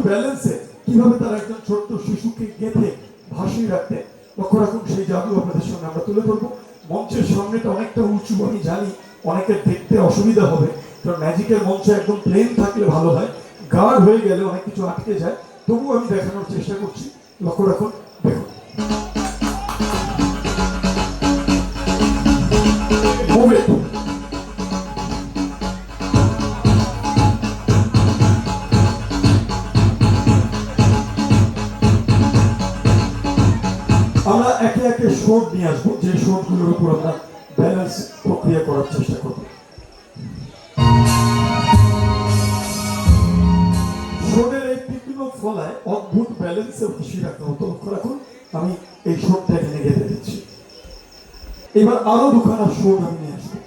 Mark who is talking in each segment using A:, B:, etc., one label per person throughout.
A: ব্যালেন্সে কিভাবে তারা একজন ছোট্ট শিশুকে গেঁথে ভাসিয়ে রাখতে লক্ষ্য রাখুন, সেই জাদু আপনাদের সঙ্গে আমরা তুলে ধরবো। মঞ্চের সামনেটা অনেকটা উঁচু, আমি জানি অনেকের দেখতে অসুবিধা হবে, কারণ ম্যাজিকের মঞ্চ একদম প্লেন থাকলে ভালো হয়, গাঢ় হয়ে গেলে অনেক কিছু আটকে যায়। তবুও আমি দেখানোর চেষ্টা করছি, লক্ষ্য রাখুন, দেখুন। আমরা একে একে শোট নিয়ে আসবো, যে শোটগুলোর উপর আমরা ব্যালেন্স প্রক্রিয়া করার চেষ্টা করবো। শোটের এই তীক্ষ্ণ ফলায় অদ্ভুত ব্যালেন্সে ভাসিয়ে রাখা হতো, লক্ষ্য রাখুন। আমি এই শোটটা এখানে গেঁথে দিচ্ছি। এবার আরো দুখানা শোট আমি নিয়ে আসবো।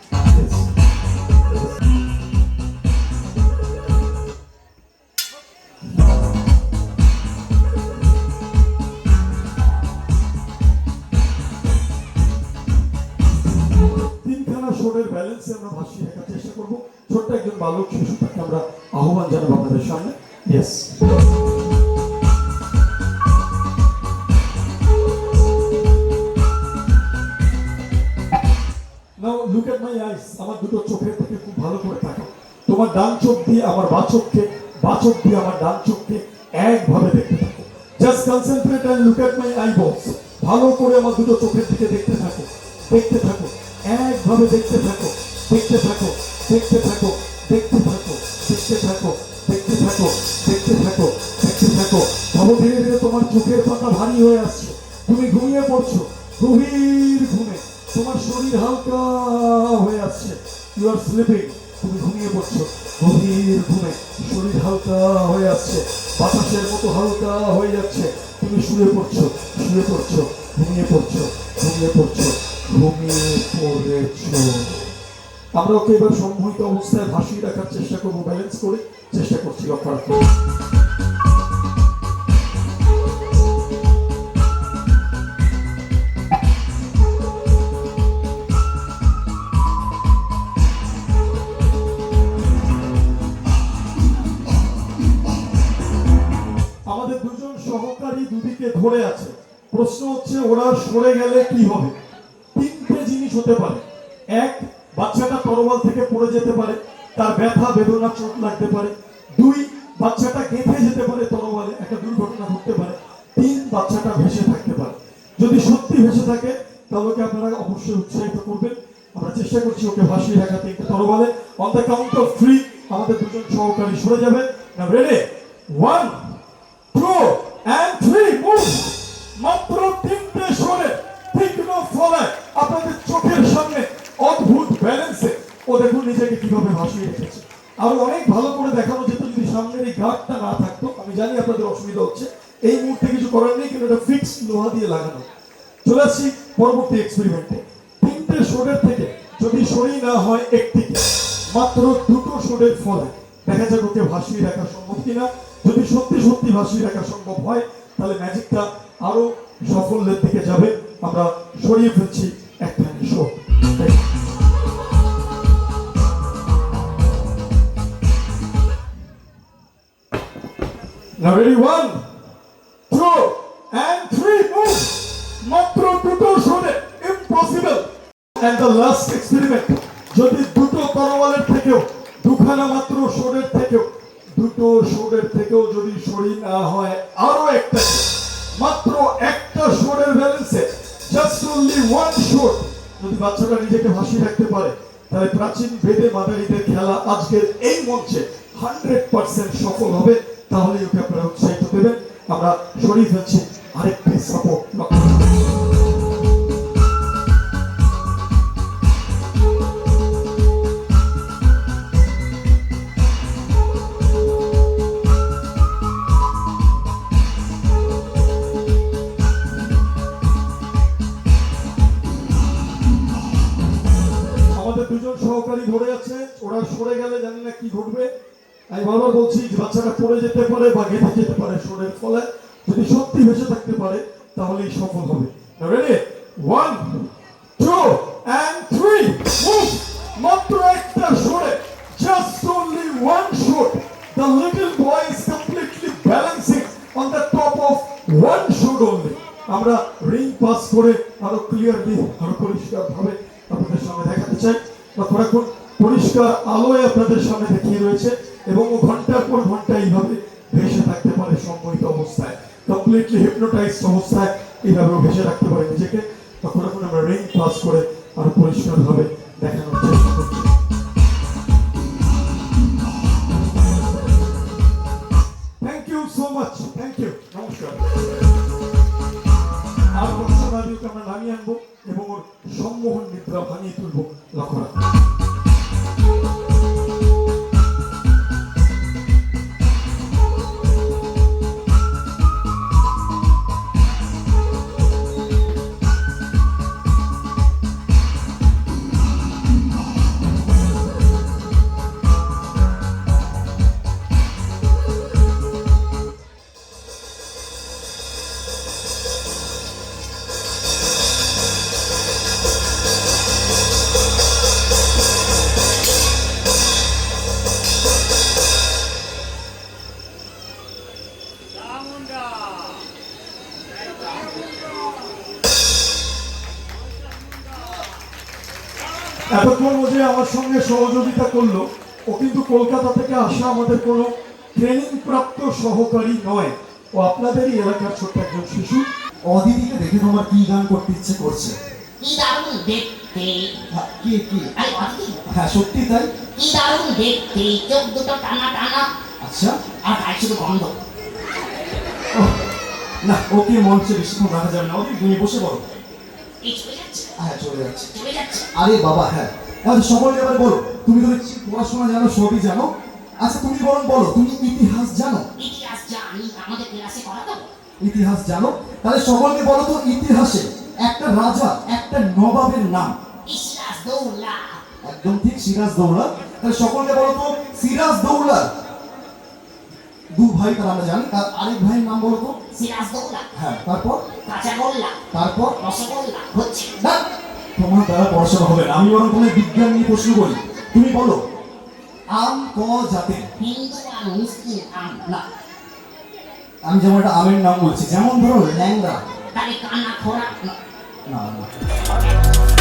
A: শোটের ব্যালেন্সে আমরা ভাসিয়ে রাখার চেষ্টা করবো। ছোট্ট একজন বালক শিশু, তাকে আমরা আহ্বান জানাবো আপনাদের সামনে। ইয়েস, নাও লুক এট মাই আইস। আমার দুটো চোখের দিকে খুব ভালো করে তাকাও। তোমার ডান চোখ দিয়ে আমার বাঁ চোখকে, বাঁ চোখ দিয়ে আমার ডান চোখকে একভাবে দেখতে থাকো। Just concentrate and look at my eyeballs. ভালো করে আমার দুটো চোখের দিকে দেখতে থাকো, দেখতে থাকো, একভাবে দেখতে থাকো, দেখতে থাকো, দেখতে থাকো, দেখতে থাকো, দেখতে থাকো, দেখতে থাকো, দেখতে থাকো, দেখতে থাকো। ভাবো ধীরে ধীরে তোমার চোখের পাতা ভারী হয়ে আসছে, তুমি ঘুমিয়ে পড়ছো গভীর ঘুমে, তোমার শরীর হালকা হয়ে আসছে। ইউ আর স্লিপিং, তুমি ঘুমিয়ে পড়ছো গভীর ঘুমে, শরীর হালকা হয়ে আসছে, বাতাসের মতো হালকা হয়ে যাচ্ছে। তুমি শুয়ে পড়ছো, শুয়ে পড়ছো, ঘুমিয়ে পড়ছো, ঘুমিয়ে পড়ছো, ঘুমিয়ে পড়েছো। আমরা ওকে এবার সম্মোহিত অবস্থায় ভাসিয়ে রাখার চেষ্টা করবো, ব্যালেন্স করে চেষ্টা করছি, লক্ষ্য রাখবো। আমাদের দুজন সহকারী দুদিকে ধরে আছে। প্রশ্ন হচ্ছে ওরা সরে গেলে কি হবে? তিনটে জিনিস হতে পারে। এক, বাচ্চাটা তরোয়াল থেকে পড়ে যেতে পারে, তার ব্যথা বেদনা চোট লাগতে পারে। দুই, বাচ্চাটা গেঁথে যেতে পারে তরোয়ালে, একটা দুর্ঘটনা ঘটতে পারে। তিন, বাচ্চাটা ভেসে থাকতে পারে। যদি সত্যি ভেসে থাকে তাহলে ওকে আপনারা অবশ্যই উৎসাহিত করবেন। আমরা চেষ্টা করছি ওকে ভাসিয়ে রাখাতে একটা তরোয়ালে। অন দ্য কাউন্ট অফ 3 আমাদের দুজন সহকারী সরে যাবে। নাও রেডি, 1 2 and 3 মুভ। মাত্র তিনটে সরে তীক্ষ্ণ ফলায় আপনাদের চোখের সামনে অদ্ভুত ব্যালেন্সে ও দেখুন নিজেকে কিভাবে ভাসিয়ে রেখেছে। আরো অনেক ভালো করে দেখানো যেত যদি সামনের এই গার্ডটা না থাকতো। আমি জানি আপনাদের অসুবিধা হচ্ছে, এই মুহূর্তে কিছু করার নেই, কিন্তু এটা ফিক্সড লোহা দিয়ে লাগানো। চলে আসছি পরবর্তী এক্সপেরিমেন্টে। তিনটে শোডের থেকে যদি সরি না হয় একটিকে, মাত্র দুটো শোডের ফলে দেখা যাক ওকে ভাসিয়ে রাখা সম্ভব কিনা। যদি সত্যি সত্যি ভাসিয়ে রাখা সম্ভব হয় তাহলে ম্যাজিকটা আরো সাফল্যের দিকে যাবে। আমরা সরিয়ে ফেলছি একখানি showed. Now ready, 1 2 and 3 move. মাত্র দুটো শোডে, impossible. And the last experiment, যদি দুটো তরোয়ালের থেকেও, দুখানা মাত্র শোডের থেকেও, দুটো শোডের থেকেও যদি সরি না হয় আরো একটা, মাত্র একটা শোডের ব্যালেন্সে, জাস্ট অনলি 1 শোড যদি বাচ্চাটা নিজেকে ভাসিয়ে রাখতে পারে, তাহলে প্রাচীন বেদে মাদারিদের খেলা আজকের এই মঞ্চে 100% সফল হবে। তাহলে ওকে আপনারা উৎসাহিত দেবেন। আমরা সরিয়ে ফেলছি আরেকটি সাপোর্ট। আমাদের দুজন সহকারী ধরে আছে, ওরা সরে গেলে জানি না কি ঘটবে। আমি বারবার বলছি যে বাচ্চাটা পড়ে যেতে পারে বা গেঁথে যেতে পারে শোডের ফলে। যদি সত্যি ভেসে থাকতে পারে তাহলেই সফল হবে। Ready, 1 2 and 3 move. মাত্র একটা শোডে, জাস্ট অনলি 1 শোড। The little boy is completely balanced one should only. আমরা রিং পাস করে আরো ক্লিয়ারলি আরো পরিষ্কার ভাবে আপনাদের সামনে দেখাতে চাই। লক্ষ্য রাখুন, পরিষ্কার আলোয় আপনাদের সামনে দেখিয়ে রয়েছে এবং ও ঘন্টার পর ঘন্টা এইভাবে ভেসে থাকতে পারে সম্মোহিত অবস্থায়, কমপ্লিটলি হিপনোটাইজড অবস্থায় এইভাবে ভেসে রাখতে পারে নিজেকে। লক্ষ্য রাখুন, আমরা রিং পাস করে আরো পরিষ্কার ভাবে দেখানোর চেষ্টা করছি। Thank you so much, thank you, নমস্কার। আর বর্ষবাদীকে আমরা নামিয়ে আনবো এবং ওর সম্মোহন নিদ্রা ভাঙিয়ে তুলবো। লক্ষ্য রাখুন। এতক্ষণ ও যে আমার সঙ্গে সহযোগিতা করলো, ও কিন্তু কলকাতা থেকে আসা আমাদের কোনো ট্রেনিং প্রাপ্ত সহকারী নয়। ও আপনাদেরই এলাকার ছোট্ট একজন শিশু।
B: অদিতিকে দেখে তোমার কি গান করতে ইচ্ছে করছে?
C: কি দারুণ দেখতে!
B: কি কি?
C: আরে অদিতি,
B: হ্যাঁ সত্যি তাই।
C: কি দারুণ দেখতে! চোখ দুটো টানা টানা,
B: আচ্ছা,
C: আর গায়ে শুধু গন্ধ।
B: ওহ, না ওকে মঞ্চে বেশিক্ষণ রাখা যাবে না। অদিতি তুমি বসে পড়ো।
C: এই চলে যাচ্ছে,
B: হ্যাঁ চলে যাচ্ছে।
C: চলে যাচ্ছে।
B: আরে বাবা হ্যাঁ, আচ্ছা সকলকে এবার বলো, তুমি তো দেখছি পড়াশোনা জানো, সবই জানো। আচ্ছা তুমি বরং বলো, তুমি ইতিহাস জানো?
C: ইতিহাস জানি, আমাদের ক্লাসে করাতো।
B: ইতিহাস জানো? তাহলে সকলকে বলো তো, ইতিহাসে একটা রাজা, একটা নবাবের নাম।
C: ইসলাস দৌলা।
B: একদম ঠিক, সিরাজ দৌলা। তাহলে সকলকে বলো তো, সিরাজ দৌলা দু ভাই তার আমরা জানি, তার আরেক ভাইয়ের নাম বলো তো।
C: সিরাজ দৌলা,
B: হ্যাঁ তারপর?
C: কাঁচাগোল্লা,
B: তারপর?
C: রসগোল্লা হচ্ছে।
B: না, তোমার দ্বারা পড়াশোনা হবে না। আমি বরং তোমার বিজ্ঞান নিয়ে প্রশ্ন করি। তুমি বলো, আম ক জাতের?
C: হিন্দু আর মুসলিম আম।
B: না, আমি যেমন একটা আমের নাম বলছি, যেমন ধরো ল্যাংড়া।
C: তাহলে কানা খোরা।
B: না না